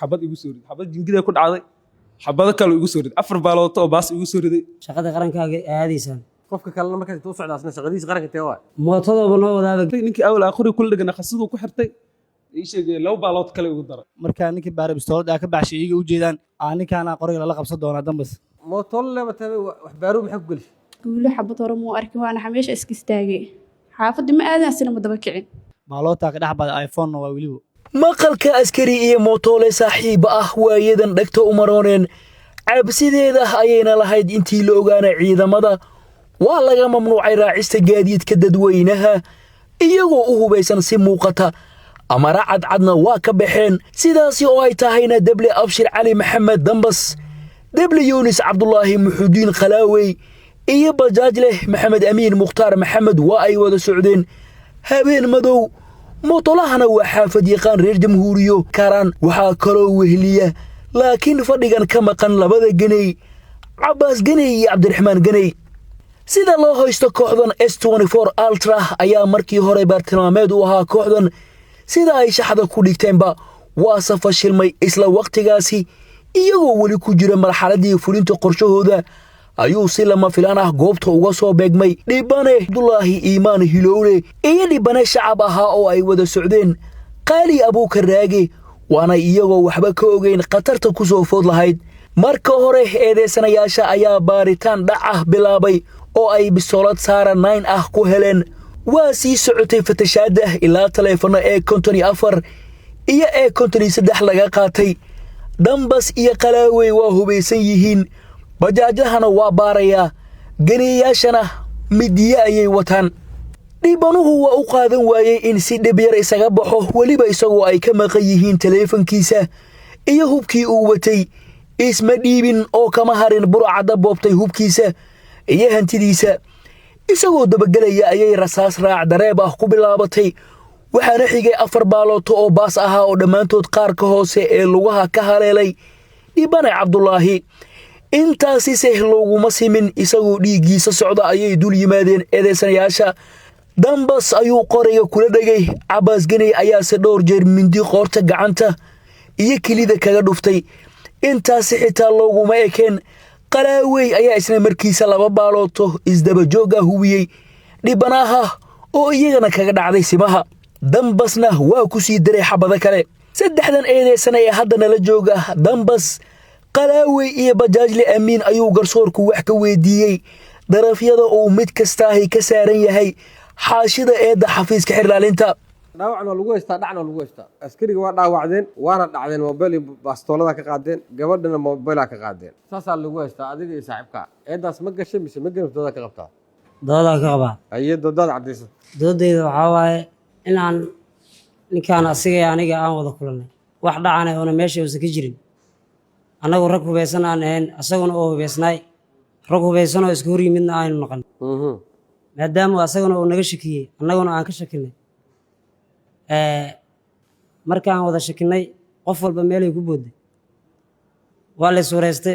xabad igu soo riday xabad jingida ku dhacday xabado kale igu soo riday afar baalood oo baas igu soo riday shaqada qarankaaga aadaysaan qofka kalena markaad u socdaasna shaqadiisa qaranka tee waa mootadooba noo wadaaba ninkii awal akhri kul dhigana khasadu ku xirtay ii sheegay laba baalood kale ugu daray markaa ninkii baare bistoolad ka baxshay iyaga u jeedaan ninkaana qoriga lala qabsan doonaa dambas mootool leba tabe wax baaru maxaa ku gelish guulo xabad hore muu arkin waana xameesha iska istaagay xaafadii ma aadan asina ma daba kicin maalootaa ka dhex bada iphone waa weliba maqalka askari iyo mootoole saaxiib ah waayadan dhegta u marooneen cabsideeda ayayna lahayd intii la ogaana ciidamada waa laga mamnuucay raacista gaadiidka dadweynaha iyagoo u hubaysan si muuqata amara cadcadna waa ka baxeen sidaasi oo ay tahayna deble abshir cali maxamed dambas deble yunis cabdulaahi muxudiin khalaawey iyo bajaaj leh maxamed amiin mukhtaar maxamed waa ay wada socdeen habeen madow mootolahana waa xaafad yaqaan reer jamhuuriyo karaan waxaa kaloo wehliya laakiin fadhigan ka maqan labada ganey cabbaas ganey iyo cabdiraxmaan ganey sida loo haysto kooxdan S24 Ultra ayaa markii hore bartilmaameed u ahaa kooxdan sida ay shaxda ku dhigteenba waa safashilmay isla waqtigaasi iyagoo weli ku jira marxaladii fulinta qorshahooda ayuu si lama filaan ah goobta uga soo beegmay dhibane Abdullaahi Iimaan Hilowle iyo dhibane shacab ahaa oo ay wada socdeen qaali Abuukar Raage waana iyagoo waxba ka ogeyn qatarta ku soo food lahayd marka hore eedeysanayaasha ayaa baaritaan dhac ah bilaabay oo ay bisoolad saara 9 ah ku heleen waa sii socotay fatashaada ilaa taleefano ee 54 iyo ee 53 laga qaatay dambas iyo qalaawey waa hubaysan yihiin bajaajahana waa baaraya ganiyaashana midiye ayay wataan dhibanuhu waa u qaadan waayey in si dhib yar isaga baxo weliba isagoo ay ka maqan yihiin taleefankiisa iyo hubkii uu watay isma dhiibin oo kama harin burcadda boobtay hubkiisa iyo hantidiisa isagoo dabagelaya ayay rasaas raac dareeb ah ku bilaabatay waxaana xigay 4 baalooto oo baas ahaa oo dhammaantood qaarka hoose ee lugaha ka haleelay dhibane Cabdulaahi intaasi seh looguma simin isagoo dhiiggiisa socda ayay dul yimaadeen eedeysanayaasha dambas ayuu qoriga kula dhagay Cabbaas Ganey ayaase dhowr jeer mindi qoorta gacanta iyo kilida kaga dhuftay intaasi xitaa looguma ekeen qalaawey ayaa isna markiisa 2 baalooto isdaba joog ah hubiyey dhibanaha oo iyagana kaga dhacday simaha dambasna waa ku sii diray xabada kale saddexdan eedeysan ee haddana la jooga dambas qalaawey iyo bajaajle amiin ayuu garsoorku wax ka weydiiyey darafyada uu mid kastaahi ka saaran yahay xaashida eedda xafiiska xirlaalinta dhaawacna lagu haystaa dhacna lagu haystaa askariga waa dhaawacdeen waana dhacdeen mobil bastoolada ka qaadeen gabadhana mobilka ka qaadeen saasaa lagu haystaa adiga iyo saaxiibka eedaas ma gashay mise ma gelin dooda ka qabtaa dooda ka qabaa ayo doodada cadeysan doodayda waxaa waaye inaan ninkaan asiga aniga aan wada kulanay wax dhacana oo meesha uusan ka jirin annagu rag hubaysan aan ahayn asaguna oo hubaysnay rag hubaysan oo iska hor yimidna aynu noqon maadaama asaguna uu naga shakiyey annaguna aan ka shakinay markaan wada shakinay qof walba meelay ku booday waa la iswareystay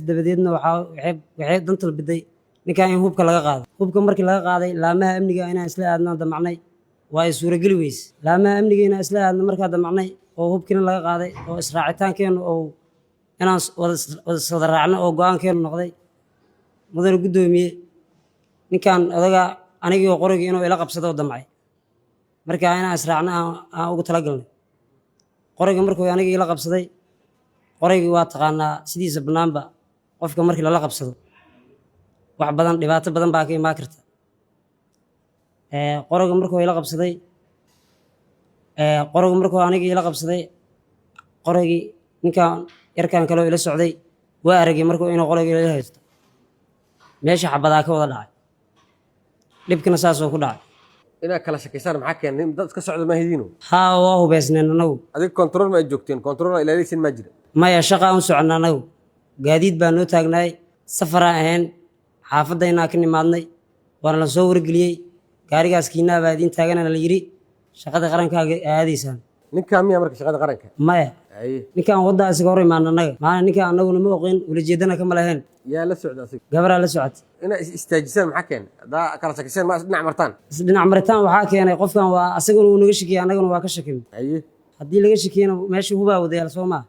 dabadeedna waxay dantal biday ninkaan in hubka laga qaado hubka markii laga qaaday laamaha amniga inaan isla aadnaan damacnay waa ay suurageli weyse laamaha amniga inaan isla aadna markaa damacnay oo hubkiina laga qaaday oo israacitaankeennu oo inaan wada raacno oo go-aankeennu noqday mudane guddoomiye ninkaan odaga anigii qorigii inuu ila qabsado oo damcay markaa inaan israacno aan ugu talagalnay qorigii markuu anigii ila qabsaday qorigii waa taqaanaa sidiisa bannaanba qofka markii lala qabsado wax badan dhibaato badan baa ka imaan karta qoriga markuu ila qabsaday qoriga markuu anigii ila qabsaday qorigii ninkaan yarkaan kaloo ila socday waa aragay markuu inuu qorigii ila haysto meesha xabadaa ka wada dhacay dhibkina saasoo ku dhacay inaad kala shakiysaan maxaa keenay dad iska socda ma hidiino haa waa hubaysneen anagu adiga control ma joogteen control ilaaliyeen ma jira maya shaqa aan soconnaa anagu gaadiid baa noo taagnaay safaraan ahayn xaafadaynaa ka nimaadnay waana la soo wargeliyey gaarigaas kiinaa baa idiin taaganana la yidhi shaqada qarankaaga aadaysaan ninkaan miyaa marka shaqada qaranka maya ninkaan waddaa isaga hor imaana annaga maana ninkaan annaguna ma oqin ulajeedana kama lahayn yaa la socda asiga gabaraa la socotay inaa istaajisaan maxaa keenay haddaa kala shakiseen ma isdhinac martaan isdhinac maritaan waxaa keenay qofkan waa asaguna uu naga shakiyey annaguna waa ka shakin haddii laga shakiyena meesha hubaa wadayaal soo maa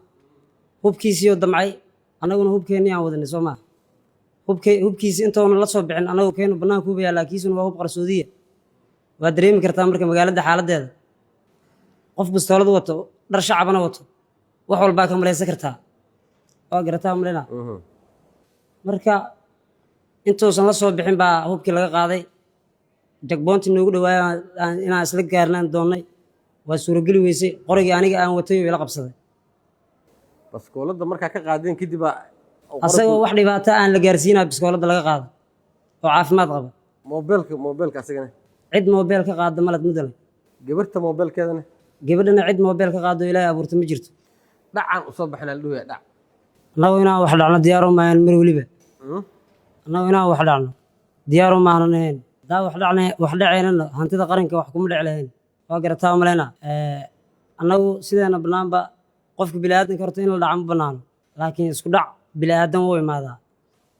hubkiisiiyoo damcay annaguna hubkeennii aan wadanay soo maa hubkiisi intoona la soo bixin annagu keenu bannaanka huba yaallaa kiisuna waa hub qarsoodiya waa dareemi kartaa marka magaalada xaaladdeeda qof bistoolad wato dhar shacabana wato wax walbaa ka malaysan kartaa waa garataa malina marka intuusan la soo bixin baa hubkii laga qaaday jagboontii noogu dhawaaya inaan isla gaarnaan doonnay waa suurogeli weysay qorigii aniga aan watay oo ila qabsaday baskooladda markaa ka qaadeen kadib asagoo wax dhibaato aan la gaarsiinaa biskooladda laga qaado oo caafimaad qaba moobeelka asagana cid moobeel ka qaada malad mudale gabarta moobeelkeedana gabadhana cid moobeel ka qaado ilaahay abuurta ma jirto dhacaan usoo baxinaa ladhuhaya dhac annagu inaan wax dhacno diyaaro maahan mar weliba annagu inaan wax dhacno diyaaro maanan ahayn haddaa wax dhacaynana hantida qaranka wax kuma dhec lahayn waa garataa maleyna annagu sideena bannaanba qofka biniaadanka horta in la dhaca ma bannaano laakiin isku dhac biniaadan wuu imaadaa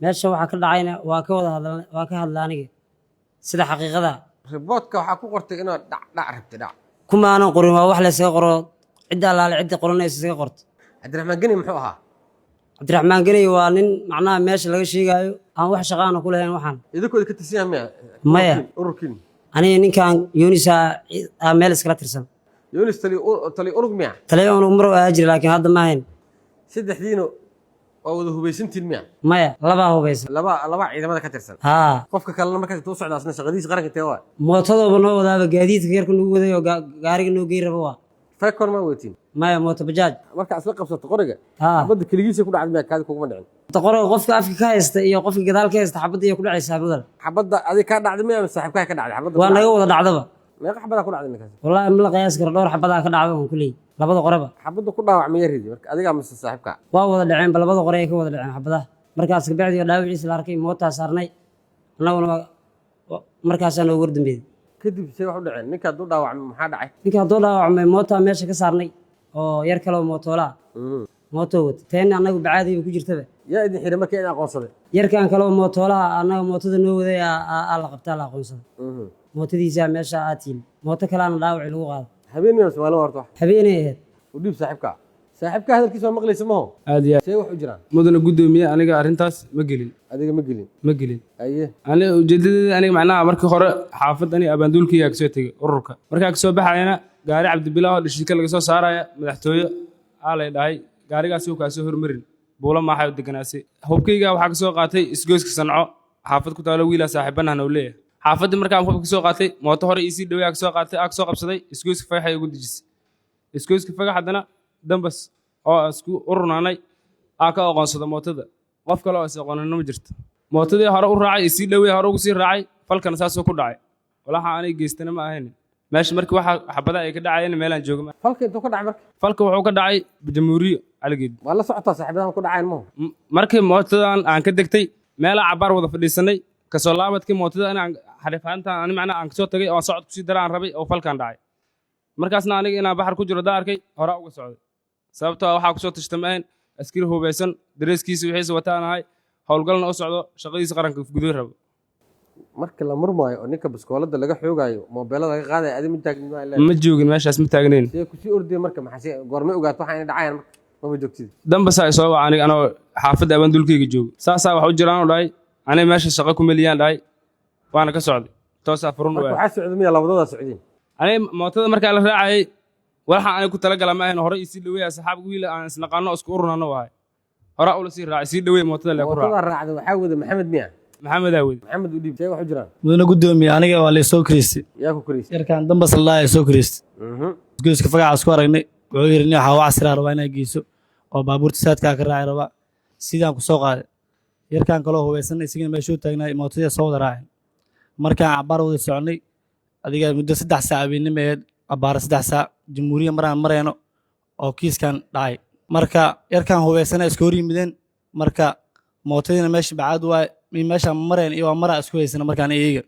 meesha waxaa ka dhacayna waa ka hadla aniga sida xaqiiqada riboodka waxaa ku qortay inaad dhac rabtay dhac kuma aanan qorin waa wax laysaga qoro cidda allaale cidda qoranaysa isaga qorto cabdiraxmaan geni muxuu ahaa cabdiraxmaan geney waa nin macnaha meesha laga sheegaayo aan wax shaqaana ku lahayn waxaan idinkooda ka tirsan yahay maya ururkiin aniga ninkan yoonisa meel iskala tirsan yoonis tali unug miya taliya unug mar ahaa jira laakiin hadda ma ahayn saddexdiina waa wada hubaysantiin miya maya labaa hubaysan laba ciidamada ka tirsan haa qofka kalena markaas intuu socda asna shaqadiisa qaranka intee waa mootadooba noo wadaaba gaadiidka yarka nagu waday oo gaariga noo gey raba waa fekon ma wetiin maya mooto bajaaj marka isla qabsato qoriga haa xabadda keligiisa ku dhacday miya kaadi kuguma dhicin qoriga qofka afka ka haysta iyo qofka gadaal ka haysta xabadda iyo ku dhacaysaa mudal xabadda adig kaa dhacday miya saaxiibkaa ka dhacday xabadda waa naga wada dhacdaba meeqa xabadaa ku dhacday ninkaas wallaahi ma la qiyaasi karo dhowr xabadaa ka dhacda waan ku leeyahy labada qoreba xabadda ku dhaawac miya ridi marka adigaa mise saaxiibkaa waa wada dhaceen ba labada qore ay ka wada dhaceen xabadaha markaas kabacdi oo dhaawiciisa la arkay mootaa saarnay annaguna markaasaa noogu wardambeeyey kadib see wax u dhaceen ninka hadduu dhaawacmay maxaa dhacay ninka hadduu dhaawacmay mootaa meesha ka saarnay oo yar kale oo mootoolaa mootoo wata teena annagu bacaadiiba ku jirtaba yaa idin xiray marka in aqoonsaday yarkan kale oo mootoolaha annaga mootada noo waday aa la qabtaa la aqoonsaday mootadiisaa meesha aa tiili mooto kaleana dhaawaci lagu qaado habeen miya maalin horta habeenay ahayd u dhiib saaxiibkaa hadalkiisa waa maqlaysa maho aad iyo aad see wax u jiraan mudana guddoomiye aniga arrintaas ma gelin adiga ma gelin aye aniga ujeedadeeda aniga macnaha markii hore xaafad aniga abaanduulkayga kasoo tegay ururka markaa kasoo baxayana gaari cabdibilaaho dhishika laga soo saaraya madaxtooye aa lay dhahay gaarigaasi uu kaasoo hormarin buula maaxay u deganaasay hubkayga waxaa kasoo qaatay isgoyska sanco xaafad ku taalo wiilaa saaxiibanahna uu leeyahay xaafaddii markaan hubka kasoo qaatay mooto hore iisii dhawey aa kasoo qabsaday isgoyska fagaxay ugu dejisay isgoyska fagax haddana dambas oo isku ururnaanay aa ka aqoonsada mootada qof kale oo is aqoonina ma jirto mootadii hore u raacay isii dhawey hore ugu sii raacay falkana saasoo ku dhacay walaxa anay geystana ma ahayn meesha markii waxa xabada ay ka dhacayeen meelaan jooga falka intuu ka dhacay falka wuxuu ka dhacay jamhuuriyo caligeed waa la socotaa saaxiibadahan ku dhacayn maho markii mootadan aan ka degtay meelaa cabaar wada fadhiisanay kasoo laabadkii mootada inaan xarifaantaan ani macnaa aan kasoo tagay oo socod kusii dara aan rabay oo falkan dhacay markaasna aniga inaan baxar ku jiro daa arkay horaa uga socday sababtoo waxaa kusoo tashtameen askari hubaysan dareeskiisa wixiisa wataan ahay howlgalna u socdo shaqadiisa qaranka gudoy rabo marka la murmaayo oo ninka biskoolada laga xoogaayo moobeelada laga qaadayo adi ma joogin meeshaas ma taagnayn see kusii ordaya marka maxaa goormay ogaato waxa inay dhacayaan marka mama joogtid dambasaa isoo waca aniga anoo xaafadda abaanduulkayga joogo saasaa wax u jiraan u dhahay aniga meesha shaqo ku meliyaan dhahay waana ka socday toosaa furun marka waxaa socda miya labadoodaa socdeen aniga mootada markaa la raacayay waxa aniga ku talagala ma ahayn hore isii dhaweeya saxaabka wiil aan isnaqaano isku ururnaano wahay horaa ula sii raacay sii dhaweey mootada lee ku raacay mootada raacda waxaa wada maxamed miya maxamed aawed maxamed u dhiib see wax u jiraan mudana guddoomiye aniga waa laysoo kiriistay yaa ku kariistay yarkan dambas laa soo kiriistay isgoyska fagaca isku aragnay wuxuu yidhi nin waxaa wacsiraa rabaa inaa geyso oo baabuurta saadkaa ka raaci rabaa sidaan ku soo qaaday yarkan kaloo hubaysan isagana meeshuu taagnay mootadii soo wada raacay markaan cabaar wada soconay adiga muddo 3 saac habeenimo ahayd abaara 3 saac jamhuuriya maraan marayno oo kiiskan dhacay marka yarkan hubaysana iska hor yimideen marka mootadiina meesha bacaad waay meeshaan mareen iyo waa maraa isku haysana markaan iyaga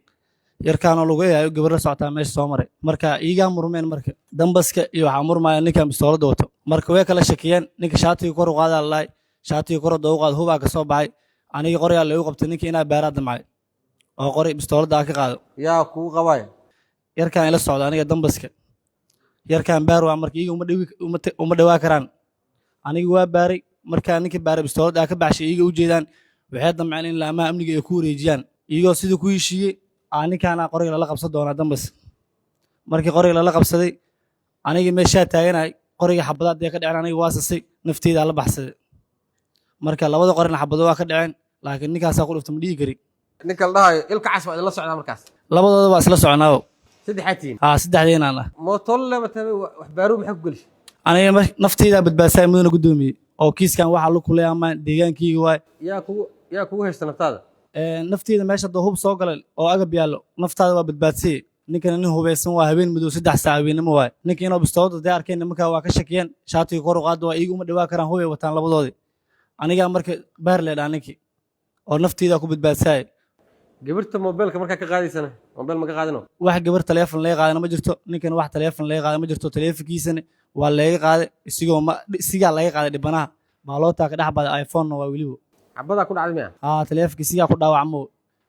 yarkaanoo lagu eeyayo gabarra socotaa meesha soo maray marka iigaa murmeen marka dambaska iyo waxaa murmaya ninkan bistoolada wato marka way kala shakiyeen ninka shaatiga kor u qaadaa lalaay shaatiga kor u qaad hubaa ka soo baxay aniga qoryaa lagu qabtay ninka inaa beeraa damcay oo qori bistoolada ka qaado yaa kugu qabaaya yarkaan ila socda aniga dambaska yarkaan baar waa markii uma dhawaa karaan aniga waa baaray markaa ninkii baara bistoolad aa ka baxshay iyaga u jeedaan waxay damceen in laamaha amniga ay ku wareejiyaan iyagoo sidii ku heshiiyey ninkaana qoriga lala qabsan doonaa dambas markii qoriga lala qabsaday anigii meeshaa taaganahay qoriga xabadaad ee ka dhaceen aniga waa sasay nafteyda la baxsaday marka labada qorina xabado waa ka dhaceen laakiin ninkaasaa ku dhufta ma dhihi kari ninka la dhahayo ilka cas waa idinla socdaa markaas labadooda waa isla soconaa saddexaatiin saddexdeenaan ah mootool laba tabe wax baaruub maxaa ku gelishay aniga nafteyda badbaasay mudana gudoomiyey oo kiiskan waxa la kulay ama deegaankeyga waay yaa kugu haysta naftaada nafteyda meesha doo hub soo galay oo agab yaallo naftaada waa badbaadsay ninkana nin hubeysan waa habeen madow 3 saac habeenimo waay ninkii inuu bistoolada day arkeen nimanka waa ka shakiyeen shaatiga kor u qaad waa iyagu uma dhawaa karaan hubay wataan labadoodii aniga marka baar leedhaa ninkii oo nafteyda ku badbaadsay gabarta mobilka markaa ka qaadaysana mobil ma ka qaadino wax gabar telefoon laga qaadana ma jirto ninkana wax telefoon laga qaadana ma jirto telefonkiisana waa laga qaaday isigaa laga qaaday dhibanaha baalootaa ka dhex baday iPhone waa weliba cabadaa ku dhacday miya telefonkiisa isigaa ku dhaawacmo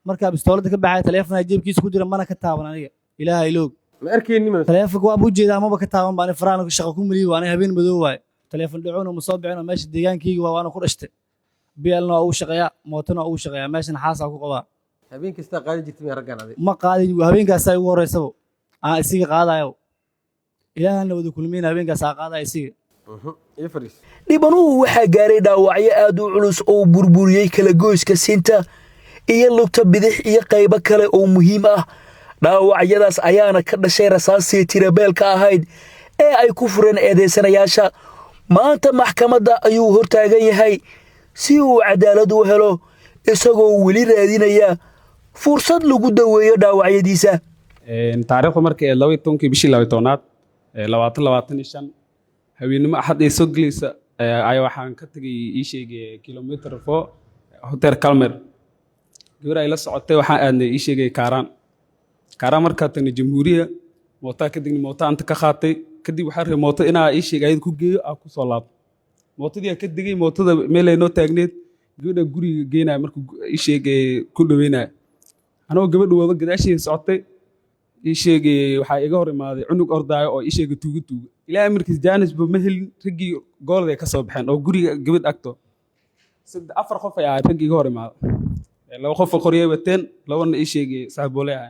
markaa bistoolada ka baxay telefoonka jeebkiisa ku jira mana ka taaban aniga ilaahay loog ma arkeenni ma telefonka waa buu jeedaa amaba ka taaban baan faraan shaqo ku maliyo waan habeen madow waay telefoon dhacoona ma soo bixin meesha deegaankeyga waana ku dhashtay BLna uu shaqeeyaa mootona uu shaqeeyaa meeshan xaasa ku qabaa habeen kasta qaadi jirtay raggan adiga ma qaadin habeenkaas ay ugu horeysaba isiga qaadayo ilaahana wada kulmeen habeenkaas qaadayo isiga dhibanuhu waxaa gaaray dhaawacyo aad u culus oo burburiyey kala goyska sinta iyo lugta bidix iyo qaybo kale oo muhiim ah dhaawacyadaas ayaana ka dhashay rasaastii tirabeelka ahayd ee ay ku fureen eedeysanayaasha maanta maxkamadda ayuu hortaagan yahay si uu cadaalad u helo isagoo weli raadinaya fursad lagu daweeyo dhaawacyadiisa taariikhdu markii 12 bishii 12aad 2025 haweenimo axad ay soo gelaysa ayaa waxaan ka tagay ii sheegay kilometer 4 hotel Kalmer gabar ay la socotay waxaan aadnay ii sheegay Kaaraan markaa tan jamhuuriya moota ka digni moota anta ka qaatay kadib waxaa reey moota inaa ii sheegay ku geeyo ku soo laab mootadii ka digay mootada meel ay noo taagneed gabadha guriga geenay markuu ii sheegay ku dhaweynay anoo gabadhu wada gadaashii socotay ii sheegay waxa iga hor imaaday cunug ordaayo oo ii sheegay tuuga ilaa markiis jaanis ba ma helin ragii goolada ka soo baxeen oo guriga gabadh agto 4 qof ayaa ragii iga hor imaaday 2 qof qoriyay wateen 2na ii sheegay saaxiiboolay ah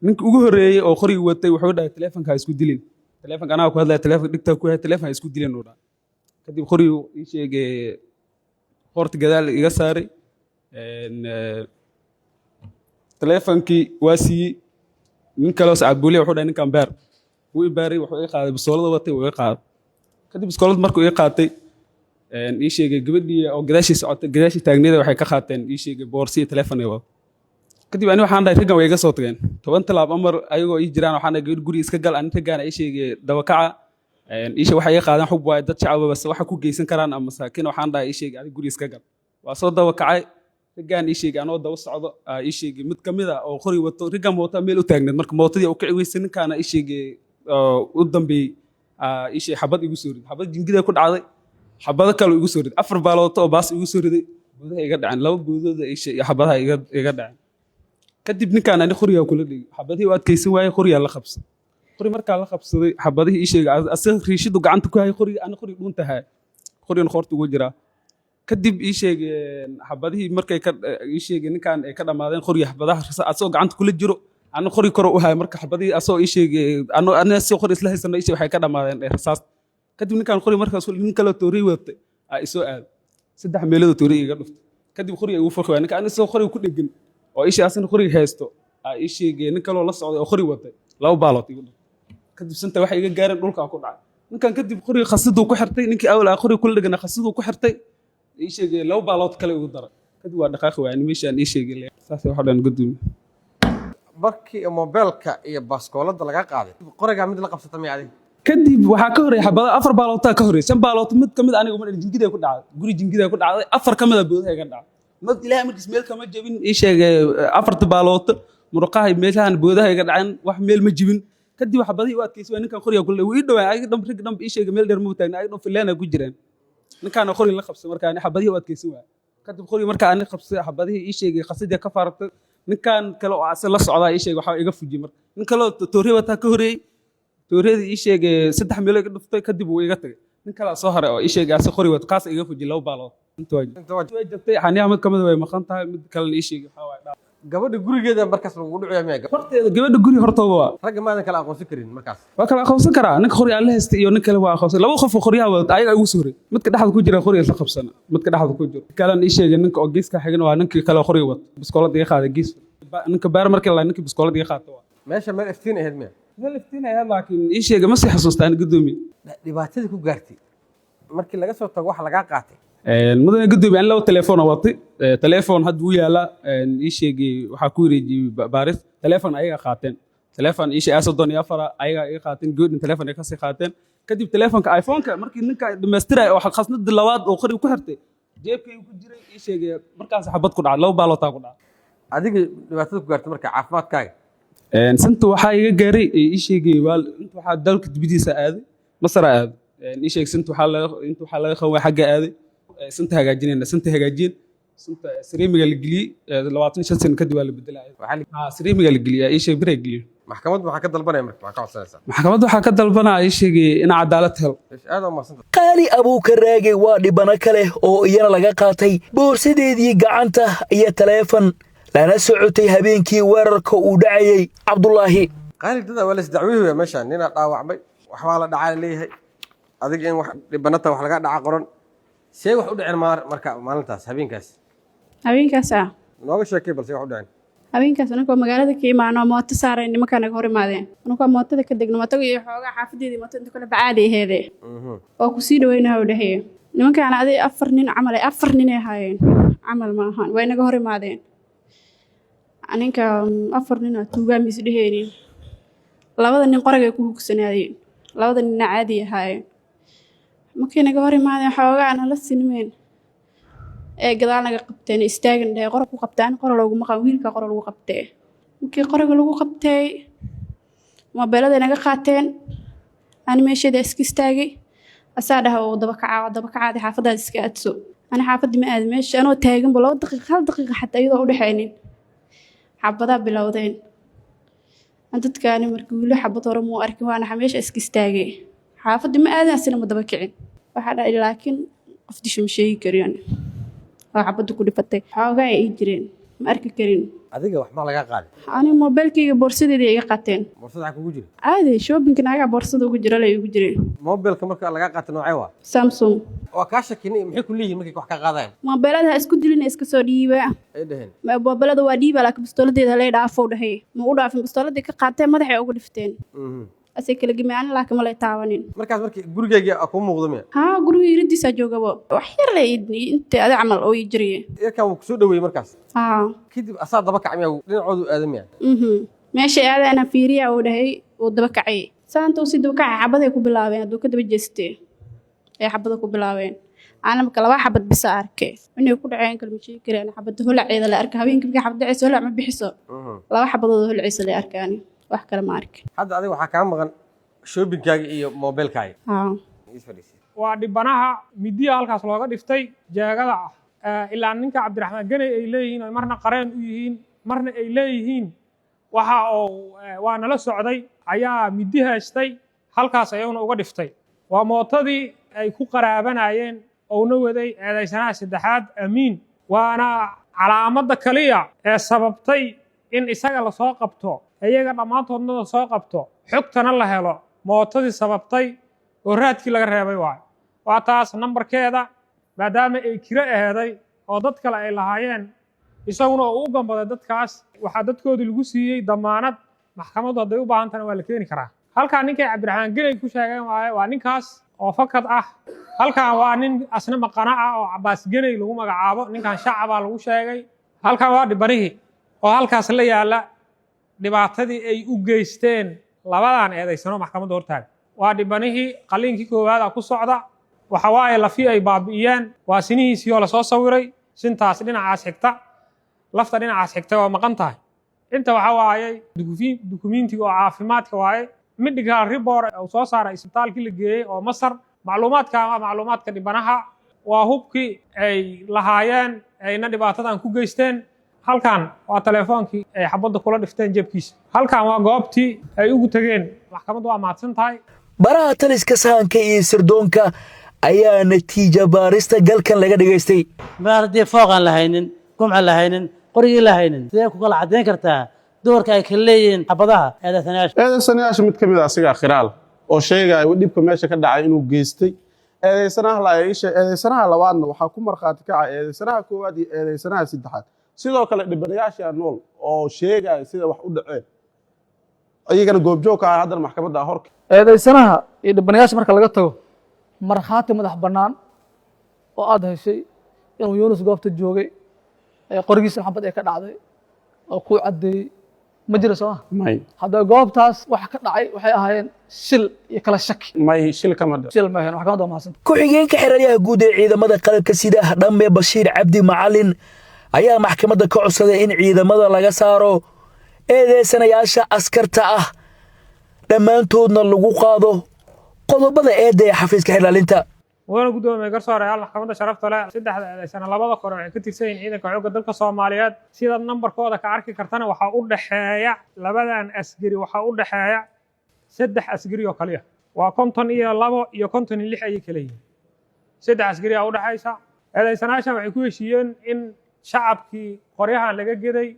ninka ugu horeeyay oo qoriga watay wuxuu dhahay telefonka isku dilin telefonka anaa ku hadlay telefonka dhigta ku hay telefonka isku dilin oo dhahay kadib qoriga ii sheegay qorta gadaal iga saaray telefonkii waa siiyey nin kale oo saaxiiboolay wuxuu dhahay ninkan beer wuu baaray wuxuu iga qaaday bistoolada watay wuu iga qaaday kadib bistoolada markuu iga qaatay ii sheegay gabadhii oo gadaashii socotay gadaashii taagneeda waxay ka qaateen ii sheegay boorsi iyo telefoon ay wado kadib ani waxaan dhahay raggan way iga soo tageen 10 talaab amar ayagoo ii jiraan waxaan dhahay gabadh guri iska gal ani raggan ii sheegay dawakaca ii sheegay waxay iga qaadeen xub waay dad shacab bas waxa ku geysan karaan ama saakin waxaan dhahay ii sheegay adiga guri iska gal waa soo dawakacay raggan ii sheegay anoo daw socdo ii sheegay mid kamid ah oo qori wato raggan moota meel u taagneed marka mootadii uu kici weysay ninkaana ii sheegay u dambeeyay ii sheegay xabad igu soo riday xabad jingida ku dhacday xabado kale igu soo riday 4 baalooto oo baas igu soo riday gudaha iga dhaceen 2 guudooda ii sheegay xabadaha iga dhaceen kadib ninkaan ani qoriga kula dhigay xabadii waa adkaysan waayay qoriga la qabsaday qori markaa la qabsaday xabadii ii sheegay asaga riishidu gacanta ku hay qoriga ani qori dhuntahay qorigan qorta ugu jira kadib ii sheegay xabadii markay ka ii sheegay ninkaan ay ka dhamaadeen qoriga xabadaha asoo gacanta kula jiro ani qori koro u hay marka xabadii asoo ii sheegay ana soo qori isla haysan ii sheegay waxay ka dhamaadeen rasaas kadib ninkaan qori markaas nin kale toori watay ay soo aad 3 meelood toori iga dhuftay kadib qori ay ugu furqay ninkaan soo qori ku dhagan oo ii sheegay qoriga haysto ii sheegay nin kale oo la socday oo qori watay 2 baalood igu dhuftay kadib santa waxa iga gaareen dhulka ku dhacay ninkaan kadib qoriga khasadu ku xirtay ninkii awla qori kula dhagana khasadu ku xirtay ii sheegay 2 baalood kale ugu daray kadib waa dhaqaaqi waayay meeshaan ii sheegay saas waxa dhan gudoomiye barkii mobilka iyo baaskoolada laga qaaday qoriga mid la qabsata ma adiga kadib waxaa ka horeeyay xabada 4 baalood ka horeeyay 5 baalood mid kamid aniga uma jingida ku dhacday guri jingida ku dhacday 4 kamid boodaha iga dhacday mad ilaahay markiis meel kama jabin ii sheegay 4 baalood muruqahay meelahan boodaha iga dhaceen wax meel ma jibin kadib xabadii u adkaysay ninkan qoriga kulay uu ii dhawaa ay dham rig dham ii sheegay meel dheer ma taagna ay dham fileena ku jireen ninkan qoriga la qabsay markaa xabadii u adkaysay waa kadib qoriga markaa ani qabsay xabadii ii sheegay qasadii ka faartay ninkan kale oo asal la socdaa ii sheegay waxa iga fujiyay marka nin kale oo toori wata ka horeeyay tooreedii ii sheegay 3 meelood iga dhuftay kadib uu iga tagay nin kala soo haray oo ii sheegay ase qori wad kaas iga fuji laba baalood inta way jabtay xaniyaha mid kamid way maqan tahay mid kale ii sheegay waxa waay gabadha gurigeeda markaas lagu dhuciyaa miyaa horteeda gabadha guri hortooda waa ragga maadan kala aqoonsan karin markaas waa kala aqoonsan karaa ninka qori aan la haystay iyo nin kale waa aqoonsan laba qof oo qoriyaha wada ayaga ugu suuray midka dhexda ku jira qoriga la qabsana midka dhexda ku jira kale ii sheegay ninka oo geeska xigana waa ninka kale qoriga wada biskoolada iga qaaday gees ninka baar markii la ninka biskoolada iga qaaday waa meesha meel iftiin ahayd miyaa meel iftiin ahayd laakiin ii sheegay ma sii xasuustaan gudoomiye dhibaatada ku gaartay markii laga soo tago wax laga qaatay mudane gudoomiye aan laba telefoon watay telefoon hadda uu yaala ii sheegay waxa ku wareejiyay baaris telefoon ayaga qaateen telefoon ii sheegay soddon iyo afar ayaga iga qaateen goodin telefoon ay ka sii qaateen kadib telefoonka iPhone-ka markii ninka dhameystiray oo khasnada labaad oo qori ku xirtay jeebkay ku jiray ii sheegay markaas xabad ku dhacay laba baalood ku dhacay adiga dhibaatada ku gaartay marka caafimaadkaaga santa waxa iga gaaray ii sheegay inta waxa dalka dibadiisa aaday Masar aaday ii sheegay santa waxa laga qaway xagga aaday santa hagaajinayna santa hagaajin santa sariimiga la geliyay 25 sano kadib waa la bedelay sariimiga la geliyay ii sheegay break geliyay maxkamad waxa ka dalbanaya marka waxa ka codsanaysaa maxkamad waxa ka dalbanaya ii sheegay in cadaalad helo aad u maasanta qaali abuukar raage waa dhibano kale oo iyana laga qaatay boorsadeedii gacanta iyo taleefan lana socotay habeenkii weerarka uu dhacayay Cabdullaahi qaali dada wala isdacwiyay meeshan nina dhaawacmay wax waa la dhacay leeyahay adiga in wax dhibanata wax laga dhaca qoran see wax u dhicin marka maalintaas habeenkaas nooga sheekay balse wax u dhicin habeenkaas anagoo magaalada ka imaano mooto saaray nimanka naga hor imaadeen anagoo mootada ka degno mootada iyo xoogaa xaafadeedii mooto inta kale bacaadi aheedee oo ku sii dhaweynaha u dhaheeyo nimankaan aday 4 nin camal ay 4 nin ay haayeen camal ma ahaan way naga hor imaadeen aninka 4 nin tuugaamis dhaheenin labada nin qoragay ku hugsanaadeen labada nin caadi ahaayeen markii naga hor imaadeen xoogaa la sinmeen ee gadaal naga qabteen istaagan dhahay qorag ku qabtaan qorag lagu maqan wiilka qorag lagu qabtay markii qorag lagu qabtay mobilada naga qaateen aan meeshada iska istaagay asaa dhahay oo daba kacay xaafadaas iska adso ana xaafadii ma aad meesha anoo taagan bal 2 daqiiqo 1 daqiiqo xataa iyadoo u dhaxaynin xabada bilowdeen dadkaani markii wiil xabad hore muu arkin waana meesha iska istaagay xaafadii ma aadan asina ma daba kicin waxa dhahay laakiin qof disho ma sheegi kariyaan waa xabada ku dhifatay xoogaa ay jireen ma arki karin adiga wax ma laga qaaday ani mobilkayga boorsadeeda iga qaateen boorsada kugu jira caadi shopping naga boorsada ugu jira lay ugu jireen mobilka marka laga qaatay noocee waa Samsung waa ka shakinay maxay ku leeyihiin markay wax ka qaadaan mobilada isku dilin iska soo dhiiba ay dhaheen mobilada waa dhiiba laakiin pistooladeeda la dhaafo dhahay ma u dhaafin pistooladii ka qaateen madaxay ugu dhifteen asay kala gimaan laakiin ma lay taawanin markaas markii gurigeyga ku muuqdo miya guriga iridiisa joogaba wax yar la inta ada camal oo jiriyay yarka uu soo dhaweeyay markaas kadib asaa daba kacay dhinacoodu aadamiya meesha aadana fiiriya oo dhahay oo daba kacay saanto si daba kacay xabaday ku bilaabeen adoo ka daba jeestay ay xabada ku bilaabeen ana marka laba xabad bisa arkay inay ku dhaceen kalmashii kareen xabada holaceeda la arkay habeenkii xabada dhacayso holac ma bixiso laba xabadood holacayso la arkaani wax kale ma arkin hadda adiga waxa ka maqan shoppingkaaga iyo mobilkaaga waa dhibanaha midiya halkaas looga dhiftay jeegada ilaa ninka Cabdiraxmaan Ganay ay leeyihiin oo marna qareen u yihiin marna ay leeyihiin waxa oo waa nala socday ayaa midi haystay halkaas ayuuna uga dhiftay waa mootadii ay ku qaraabanayeen oo na waday eedaysanaha saddexaad Amiin waana calaamada kaliya ee sababtay in isaga la soo qabto ayaga dhamaantoodna la soo qabto xogtana la helo mootadii sababtay oo raadkii laga reebay waa taas nambarkeeda maadaama ay kira aheeday oo dad kale ay lahaayeen isaguna oo u gambaday dadkaas waxaa dadkoodii lagu siiyey damaanad maxkamaddu hadday u baahantana waa la keeni karaa halkaan ninkay Cabdiraxmaan Ganay ku sheegeen waa ninkaas oo fakad ah halkaan waa nin asna maqana ah oo Cabbaas Ganay lagu magacaabo ninkan shacabaa lagu sheegay halkaan waa dhibanihii oo halkaas la yaala dhibaatadii ay u geysteen labadan eedaysano maxkamadda hortaaga waa dhibanihii qaliinkii koowaad ku socda waxa waaye lafi ay baabi'iyeen waa sinihiisii oo la soo sawiray sintaas dhinacaas xigta lafta dhinacaas xigta waa maqan tahay inta waxa waaye dukumiintiga oo caafimaadka waaye medical report oo soo saaray isbitaalkii la geeyey oo Masar macluumaadka dhibanaha waa hubkii ay lahaayeen ayna dhibaatadan ku geysteen halkan waa telefoonkii ay xabadda kula dhifteen jeebkiisa halkan waa goobtii ay ugu tageen maxkamaddu waa mahadsan tahay baraha taliska sahanka iyo sirdoonka ayaa natiija baarista galkan laga dhigaystay. maar haddii fooqaan la haynin gumca la haynin qorigii la haynin sidee ku kala caddayn kartaa doorka ay kala leeyihiin xabadaha eedeysanayaasha mid ka mid ah asigaa khiraal oo sheegaya dhibka meesha ka dhacay inuu geystay. eedeysanaha labaadna waxaa ku markhaati kacay eedeysanaha koowaad iyo eedeysanaha saddexaad. sidoo kale dhibanayaasha nool oo sheegaya sida wax u dhaceen ayagana goobjoog ah haddana maxkamadda horka. eedeysanaha iyo dhibanayaasha marka laga tago markhaati madax bannaan oo aad heshay inuu Yunus goobta joogay qorigiisa xabad ay ka dhacday oo ku cadeeyay ma jiro soo may hadda goobtaas wax ka dhacay waxay ahaayeen shil iyo kala shaki may shil kama dhacay shil ma ahayn wax kama dhamaasan. ku-xigeenka xeraryaha guud ee ciidamada qalabka sida Dhamme Bashiir Cabdi Macalin ayaa maxkamadda ka codsaday in ciidamada laga saaro eedeysanayaasha askarta ah dhammaantoodna lagu qaado qodobada eedda ee xafiiska xilaalinta. wadana gudoomiye garsoorayaal maxkamadda sharafta leh saddexda eedeysana labada kore waxay ka tirsan yihiin ciidanka xoogga dalka Soomaaliyeed sida nambarkooda ka arki kartana waxaa u dhaxeeya labadan askari waxaa u dhaxeeya saddex askari oo kaliya waa 52 iyo 56 ay kala yihiin saddex askari u dhaxaysa. eedeysanayaashan waxay ku heshiiyeen in shacabkii qoryahan laga geday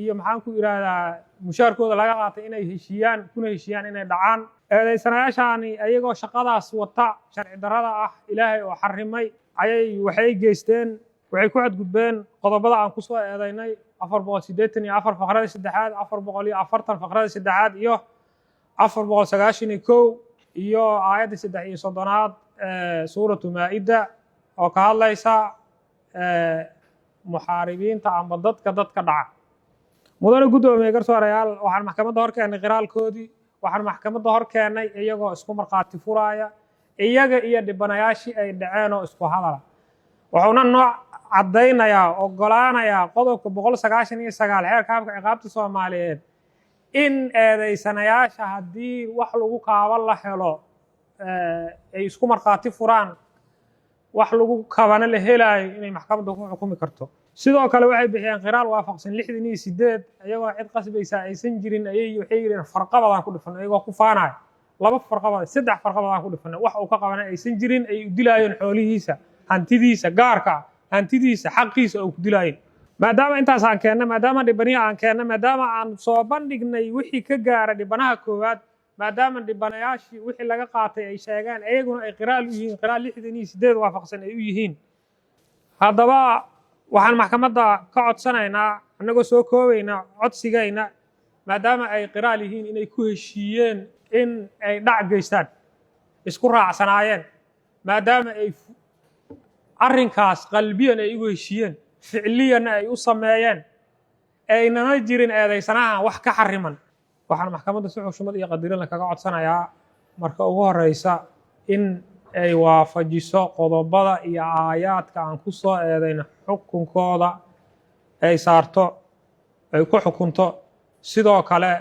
iyo maxaan ku iraahdaa mushaarkooda laga qaatay inay heshiiyaan inay dhacaan. eedeysanayaashani ayagoo shaqadaas wata sharci darrada ah ilaahay oo xarimay waxay geysteen waxay ku xadgudbeen qodobada aan ku soo eedeynay 484 faqradii saddexaad 440 faqradii saddexaad iyo 491 iyo aayadda 3 suuratu Maa'ida oo ka hadlaysa muxaaribiinta ama dadka dhaca. mudane gudoomiye garsoorayaal waxaan maxkamadda hor keenay qiraalkoodii waxaan maxkamadda hor keenay iyagoo isku markhaati furaya iyaga iyo dhibanayaashii ay dhaceen oo isku hadala wuxuuna nooc caddaynayaa ogolaanayaa qodobka 199 xeerka habka ciqaabta Soomaaliyeed in eedeysanayaasha haddii wax lagu kaaban la helo ay isku markhaati furaan wax lagu kabana la helayo inay maxkamadda ku xukumi karto. sidoo kale waxay bixiyeen qiraal waafaqsan 68 ayagoo cid qasbaysa aysan jirin waxay yireen farqabadan ku dhifan ayagoo ku faanay laba farqabad saddex farqabadan ku dhifan wax uu ka qabanay aysan jirin ay u dilaayeen xoolihiisa hantidiisa gaarka hantidiisa xaqiisa oo ku dilaayeen. maadaama intaas aan keenna maadaama dhibaniya aan keenna maadaama aan soo bandhignay wixii ka gaara dhibanaha koowaad maadaama dhibanayaashii wixii laga qaatay ay sheegaan ayaguna ay qiraal u yihiin qiraal 68 waafaqsan ay u yihiin haddaba waxaan maxkamadda ka codsanaynaa annagoo soo koobayna codsigayna maadaama ay qiraal yihiin inay ku heshiiyeen in ay dhac geystaan isku raacsanaayeen maadaama ay arrinkaas qalbiyan ay ugu heshiiyeen ficliyan ay u sameeyeen aynana jirin eedeysanaha wax ka xariman waxaan maxkamadda si xushmad iyo qadirin kaga codsanayaa marka ugu horeysa in ay waafajiso qodobada iyo aayaadka aan ku soo eedayna xukunkooda ay saarto ay ku xukunto sidoo kale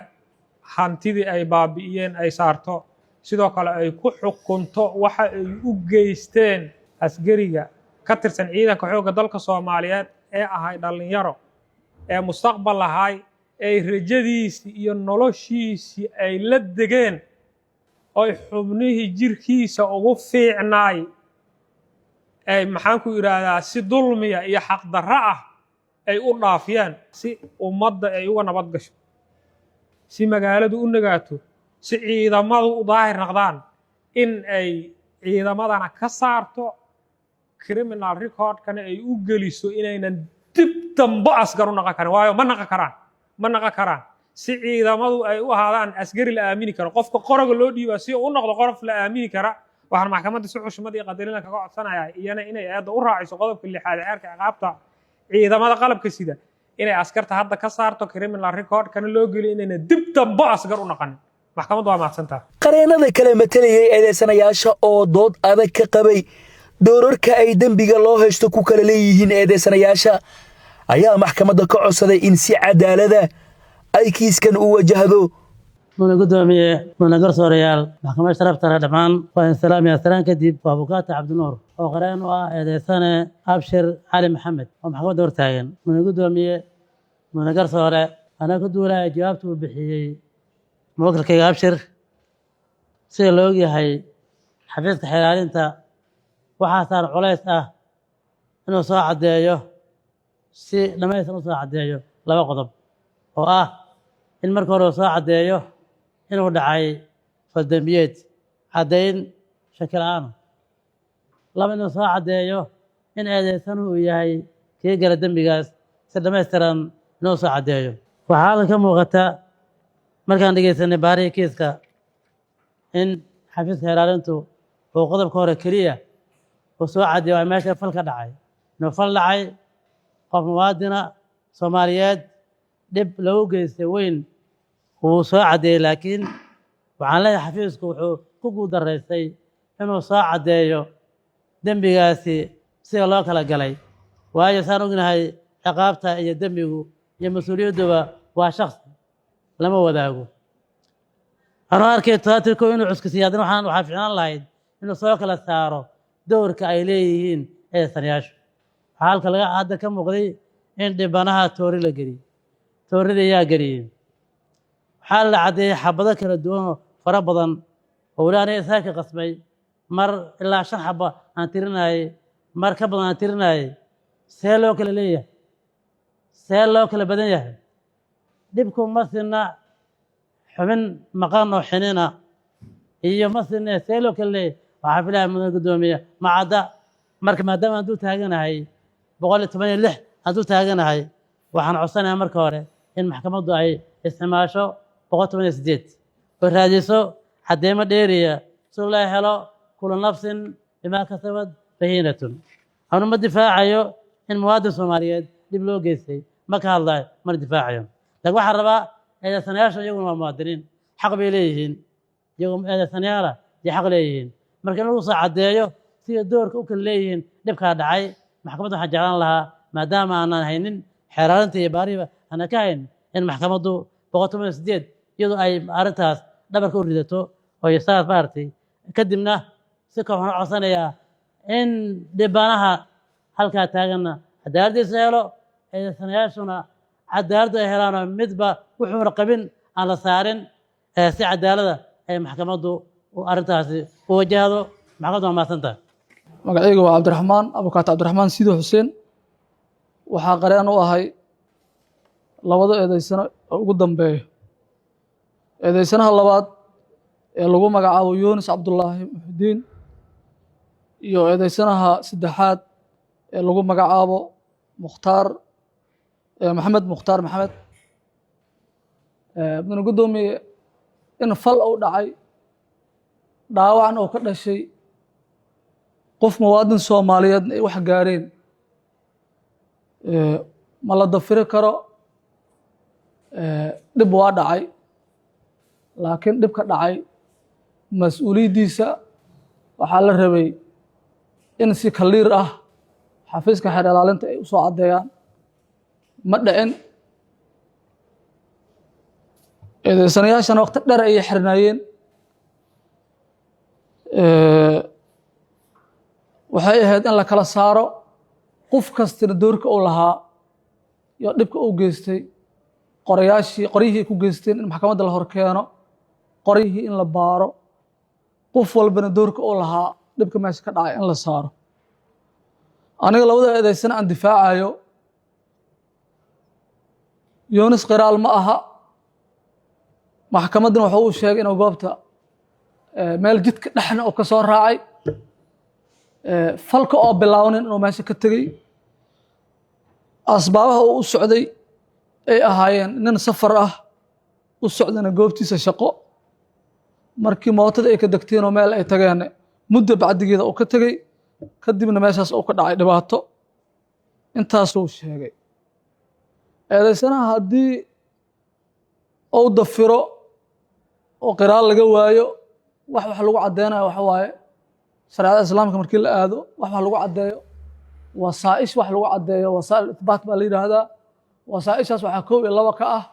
hantidii ay baabi'iyeen ay saarto sidoo kale ay ku xukunto waxa ay u geysteen askariga ka tirsan ciidanka xoogga dalka Soomaaliyeed ee ahay dhalinyaro ee mustaqbal lahay ay rajadiisi iyo noloshiisi ay la degeen oo xubnihii jirkiisa ugu fiicnaay ay maxaan ku iraahdaa si dulmiya iyo xaq darro ah ay u dhaafiyaan si ummadda ay uga nabad gasho si magaaladu u nagaato si ciidamadu u daahir noqdaan in ay ciidamadana ka saarto criminal record kana ay u geliso inaynan dib dambe askar u noqon karin waayo ma noqon karaan si ciidamadu ay u ahaadaan askari la aamini karo qofka qoroga loo dhiibaa si uu u noqdo qorof la aamini kara waxaan maxkamadda si xushmad iyo qadarin kaga codsanayaa iyana inay eedda u raaciso qodobka 6 xeerka ciqaabta ciidamada qalabka sida inay askarta hadda ka saarto criminal record kana loo geliyo inayna dib dambe askar u noqon maxkamaddu waa mahadsantahay. qareenada kale matalayay eedeysanayaasha oo dood adag ka qabay doorarka ay dembiga loo haysto ku kala leeyihiin eedeysanayaasha ayaa maxkamadda ka codsaday in si cadaalada ay kiiskan u wajahdo. mudane gudoomiye mudane garsoorayaal maxkamadda sharafta leh dhammaan waa in salaamiya salaan kadib waa bukaata cabdinuur oo qareen u ah eedeysane abshir cali maxamed oo maxkamadda hortaagan. mudane gudoomiye mudane garsoore anaa ku duulaya jawaabta uu bixiyey muwakilkayga abshir sida la ogyahay xafiiska xilaalinta waxaa saaran culays ah inuu soo caddeeyo si dhammaystiran u soo caddeeyo laba qodob oo ah in marka hore uu soo caddeeyo inuu dhacay faldambiyeed caddayn shaki la'aan laba inuu soo caddeeyo in eedeysanuhu uu yahay kii gala dembigaas si dhammaystiran inuu soo caddeeyo waxaa halkan ka muuqata markaan dhegeysanay baarihii kiiska in xafiiska xilaalintu uu qodobka hore keliya uu soo caddeeyo waa meesha fal ka dhacay inuu fal dhacay qof muwaadina Soomaaliyeed dhib lagu geystay weyn wuu soo caddeeyey laakiin waxaan leeyahay xafiisku wuxuu ku guuldarraystay inuu soo caddeeyo dembigaasi sida loo kala galay waayo saan ognahay ciqaabta iyo dembigu iyo mas-uuliyadduba waa shakhsi lama wadaago anuu arkay taatirku inuu cuskisiyo haddana waxaa ficnaan lahayd inuu soo kala saaro dowrka ay leeyihiin eedeysanayaashu waxaa halka laga hadda ka muuqday in dhibanaha toori la geliyey tooridii yaa geliyey waxaa la caddeeyey xabado kala duwan oo fara badan oo weli aniga isaga ka qasmay mar ilaa 5 xabo aan tirinayay mar ka badan aan tirinayay see loo kala leeyahay see loo kala badan yahay dhibku ma sinna xubin maqan oo xiniina iyo ma sinna see loo kala leeyahay waxaa filayaa mudan gudoomiye ma cadda marka maadaama aan dul taaganahay 186 aan dul taaganahay waxaan codsanayaa marka hore in maxkamaddu ay isticmaasho 188 oo raadiso cadeymo dheeriya si loo helo kula nafsin bimaa kasabad bahiinatun anu ma difaacayo in muwaadin Soomaaliyeed dib loo geystay ma ka hadlayo ma difaacayo laakiin waxaan rabaa eedeysanayaasha iyaguna waa muwaadiniin xaq bay leeyihiin iyagoo eedeysanayaala iyo xaq leeyihiin marka in lagu soo caddeeyo sida doorka u kala leeyihiin dhibkaa dhacay maxkamadda waxaan jeclaan lahaa maadaama aanan haynin xeeraarinta iyo baariba aanan ka hayn in maxkamaddu 188 iyadoo ay arrintaas dhabarka u ridato oo isaas maartay kadibna si kooban u codsanayaa in dhibanaha halkaa taaganna cadaaladdiisa helo eedeysanayaashuna cadaaladdu ay helaano midba wuxuuna qabin aan la saarin si cadaalada ay maxkamaddu arrintaasi u wajahdo maxkamaddu waa mahadsantahay magacayga waa cabdiraxmaan abukaato cabdiraxmaan sido xuseen waxaa qareen u ahay labada eedeysano oo ugu dambeeyo eedeysanaha labaad ee lagu magacaabo yuunus cabdullaahi muxudiin iyo eedeysanaha saddexaad ee lagu magacaabo maxamed mukhtaar maxamed mudane gudoomiye in fal uu dhacay dhaawacan oo ka dhashay qof muwaadin Soomaaliyeed ay wax gaareen ma la dafiri karo dhib waa dhacay laakiin dhibka dhacay mas-uuliyaddiisa waxaa la rabay in si kaliir ah xafiiska xeer ilaalinta ay u soo caddeeyaan ma dhicin eedeysanayaashana waqti dheer ayay xirnaayeen waxay ahayd in la kala saaro qof kastina doorka uu lahaa iyo dhibka uu geystay qoryihii ku geysteen in maxkamadda la hor keeno qoryihii in la baaro qof walbana doorka uu lahaa dhibka meesha ka dhacay in la saaro aniga labada eedeysana aan difaacayo yuunus qiraal ma aha maxkamaddana wuxuu u sheegay inuu goobta meel jidka dhexna uu ka soo raacay falka oo bilaabanin inuu meesha ka tegey asbaabaha uu u socday ay ahaayeen nin safar ah u socdana goobtiisa shaqo markii mootada ay ka degteen oo meel ay tageen muddo bacdigeeda uu ka tegey kadibna meeshaas uu ka dhacay dhibaato intaasuu sheegay eedeysanaha haddii uu dafiro oo qiraal laga waayo wax lagu caddeynayo waxa waaye shareecada islaamka markii la aado wax lagu caddeeyo wasaa'ish wax lagu caddeeyo wasaa'il ithbaat baa la yidhaahdaa wasaa'ishaas waxaa 1 iyo 2 ka ah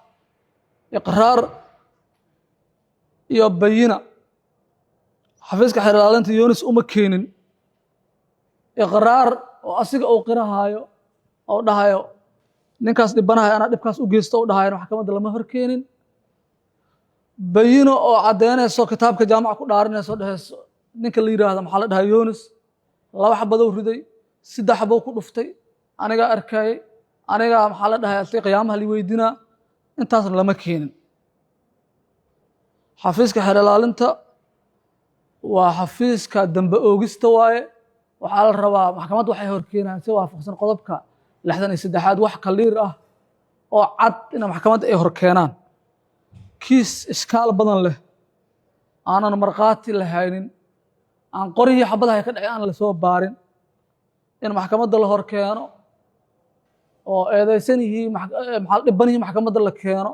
iqraar iyo bayina xafiiska xeer ilaalinta yuunus uma keenin iqraar oo asiga uu qirahaayo oo dhahayo ninkaas dhibanahay anaa dhibkaas u geysto u dhahayo maxkamadda lama hor keenin bayino oo caddeynayso kitaabka jaamaca ku dhaarinayso dhehayso ninka la yidhaahdo maxaa la dhahaa Yunus 2 xabadou riday 3 xabou ku dhuftay anigaa arkayay anigaa maxaa la dhahaa si qiyaamaha li weydinaa intaasna lama keenin xafiiska xeer ilaalinta waa xafiiska dambe oogista waaye waxaa la rabaa maxkamadda waxay horkeenaan si waafaqsan qodobka 63aad wax kaliir ah oo cad in maxkamadda ay horkeenaan kiis iskaal badan leh aanan marqaati lahaynin aan qorihii xabadaha ka dhacay aan la soo baarin in maxkamadda la horkeeno oo eedeysanihii dhibbanihii maxkamadda la keeno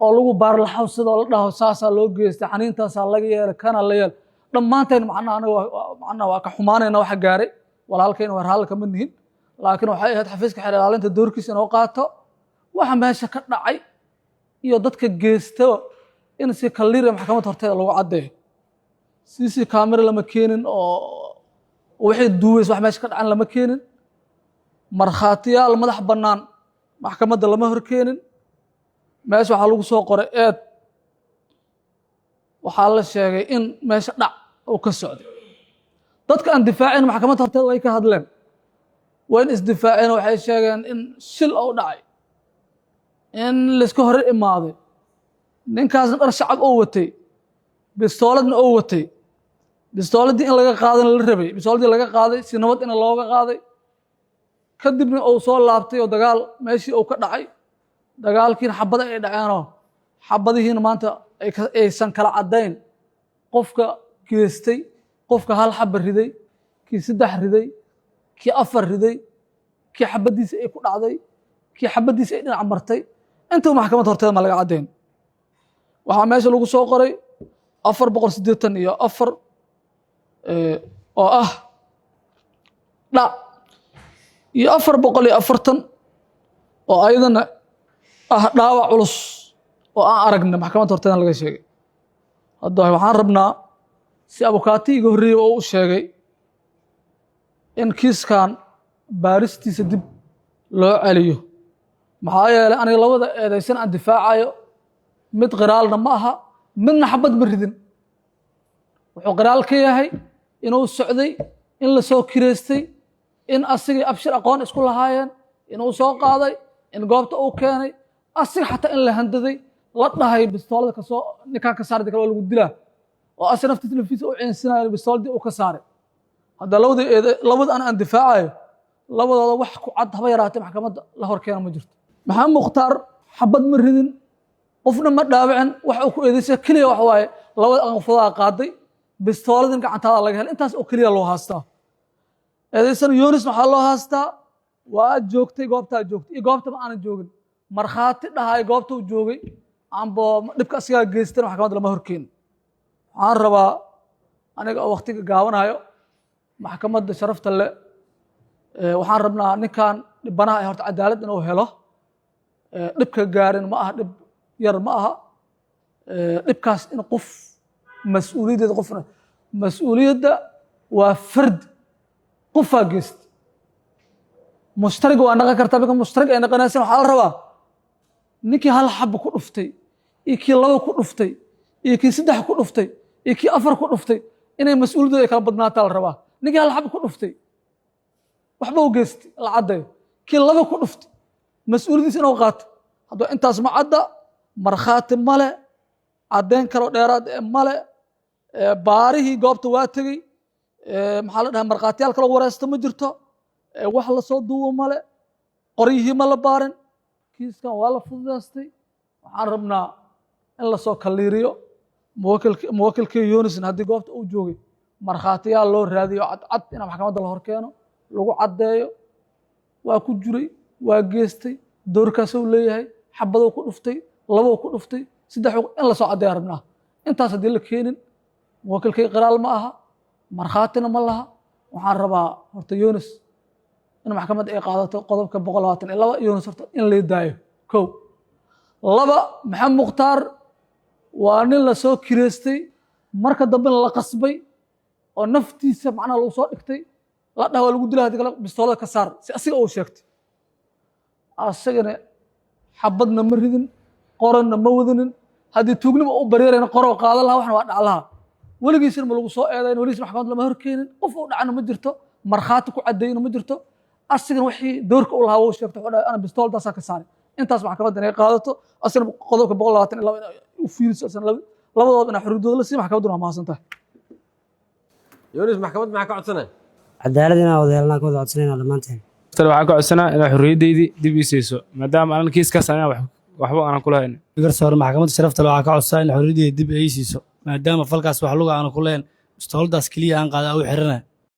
oo lagu baarlaxaw sidoo la dhaho saasaa loo geystay xaniintaasaa laga yeelay kana la yeel dhammaanteen macnaha waa ka xumaanayna waxa gaaray walaalkayna waa raalli kama nihin laakiin waxay ahayd xafiiska xeer ilaalinta doorkiisa inoo qaato waxa meesha ka dhacay iyo dadka geysta in si kaliira maxkamadda horteeda lagu caddeeyo CC camera lama keenin oo wixii duubays wax meesha ka dhacan lama keenin markhaatiyaal madax bannaan maxkamadda lama horkeenin meesha waxaa lagu soo qoray eed waxaa la sheegay in meesha dhac uu ka socday dadka aan difaacin maxkamadda horteeda way ka hadleen wayn isdifaaceen waxay sheegeen in shil uu dhacay in layska hore imaaday ninkaasna dhar shacab oo watay bistooladna oo watay bistooladii in laga qaadana la rabay bistooladii laga qaaday si nabad in looga qaaday kadibna uu soo laabtay oo dagaal meeshii uu ka dhacay dagaalkiina xabada ay dhaceenoo xabadihiina maanta aysan kala caddayn qofka geestay qofka 1 xaba riday kii 3 riday kii 4 riday kii xabadiisa ay ku dhacday kii xabadiisa ay dhinac martay intuu maxkamadda horteeda ma laga caddayn waxaa meesha lagu soo qoray 484 oo ah dhac iyo 440 oo ayadana ah dhaawac culus oo aan aragna maxkamadda horteeda laga sheegay hadda waxaan rabnaa si abukaati iga horreeyay oo u sheegay in kiiskan baaristiisa dib loo celiyo maxaa yeelay aniga labada eedaysan aan difaacayo mid qiraalna ma aha midna xabad ma ridin wuxuu qiraal ka yahay inuu socday in la soo kireystay in asigii abshir aqoon isku lahaayeen inuu soo qaaday in goobta uu keenay asiga xataa in la handaday la dhahay bistoolada kasoo ninkaan ka saaray kale waa lagu dilaa oo asi naftiisa lafiisa u ceensinayo bistooladii uu ka saaray hadda labada aan difaacayo labadooda wax ku cad haba yaraatay maxkamadda la horkeena ma jirto maxamed mukhtaar xabad ma ridin qofna ma dhaawicin wax uu ku eedaysay keliya wax waaye labada anqafadaa qaaday bistooladin gacantaada laga helay intaas oo keliya loo haastaa eedaysan Yunus waxaa loo haastaa waa joogtay goobtaa joogtay iyo goobtaba aanan joogin markhaati dhahay goobta uu joogay aanbo dhibka asigaa geystan maxkamadda lama horkeen waxaan rabaa aniga oo waqtiga gaabanayo maxkamadda sharafta leh waxaan rabnaa ninkan dhibbanaha ay horta cadaalad inuu helo dhibka gaarin ma aha dhib yar ma aha dhibkaas in qof mas-uuliyaddeeda qofna mas-uuliyadda waa fard qofaa geysta mushtariga waa naqan kartaa marka mushtarig ay naqanaysan waxaa la rabaa ninkii 1 xaba ku dhuftay iyo kii 2 ku dhuftay iyo kii 3 ku dhuftay iyo kii 4 ku dhuftay inay mas-uuliyadooda ay kala badnaataa la rabaa ninkii 1 xaba ku dhuftay waxba u geystay la caddayo kii 2 ku dhuftay mas-uuliyadiisa inuu qaato hadduu intaas ma cadda markhaati male caddeyn kaloo dheeraad male baarihii goobta waa tegey maxaa la dhahaa markhaatiyaal kaloo wareysta ma jirto wax la soo duubo male qoryihii ma la baarin kiiskan waa la fududaystay waxaan rabnaa in lasoo kaliiriyo muwakilkii Yunusna haddii goobta uu joogay markhaatiyaal loo raadiyo cadcad in maxkamadda la horkeeno lagu caddeeyo waa ku jiray waa geystay doorkaasuu leeyahay xabaduu ku dhuftay 2 ku dhuftay 3 in lasoo caddeeya rabnaa intaas haddii la keenin muwakilkii qiraal ma aha markhaatina ma laha waxaan rabaa horta Yunus in maxkamadda ay qaadato qodobka 122 Yunus horta in la daayo 1 2 maxamed mukhtaar waa nin la soo kireystay marka dambe la qasbay oo naftiisa macnaha lagu soo dhigtay la dhaho lagu dilaa hadii kale bistoolada ka saar si asiga uu sheegtay asagana xabadna ma ridin qoranna ma wadanin haddii tuugnimo u bareerayna qoroo qaadan lahaa waxna waa dhaclaha weligiisna ma lagu soo eedayn weligiisna maxkamad lama horkeenin qof u dhacana ma jirto markhaati ku caddayna ma jirto asigana wixii doorka u lahaa wuu sheegtay wuxuu dhahay ana bistooltaasaa ka saaray intaas maxkamadda inay qaadato asina qodobka 122 u fiiriso asina labadooda inay xorriyadooda la sii maxkamadduna waa mahadsan tahay yunis maxkamad maxaa ka codsanay cadaalad inaan wadaelnaa ka wada codsanayna dhammaanteen waxaan ka codsanaa inaa xorriyaddeydii dib ii siiso maadaama aanan kiiskaas anaa waxba aanan kula hayn garsoore maxkamadda sharafta leh waxaa ka codsaa in xorriyaddeeda dib ay siiso maadaama falkaas wax luga aanan ku leen bistooladaas keliya aan qaada u xirana